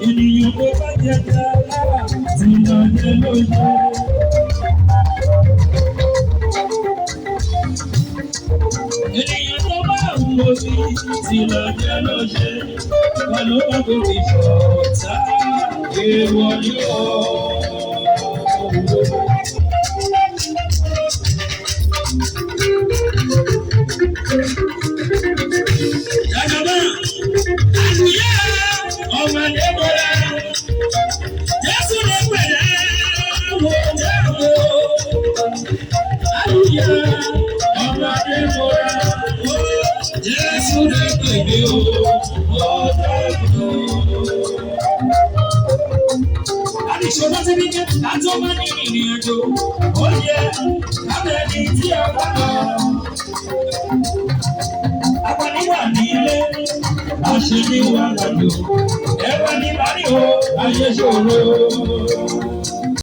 ènìyàn tó bá jẹ dára tí lọ jẹ lóye. Ènìyàn tó bá wù orí tí lọ jẹ lóye. Wà ló bá tó fi ṣọ̀tá èèwọ̀ ni ó. Jàjàbá, àlùyá ọmọdé bọ̀rẹ̀, Jésù ló pẹ̀lẹ́ wò jáwó. Àlùyá ọmọdé bọ̀rẹ̀, Jésù ló pẹ̀lẹ́ wò jáwó. Àdìsọ́lá ti ní kí àjọ máa ní ìrìn àjò, ó yẹ kábẹ́ẹ̀ni tí a bá lọ. Apaniwa ní ilé, àṣẹ ní wà lọ́dọ̀, ẹ̀rọ ní bá ní o, ayé ṣòro.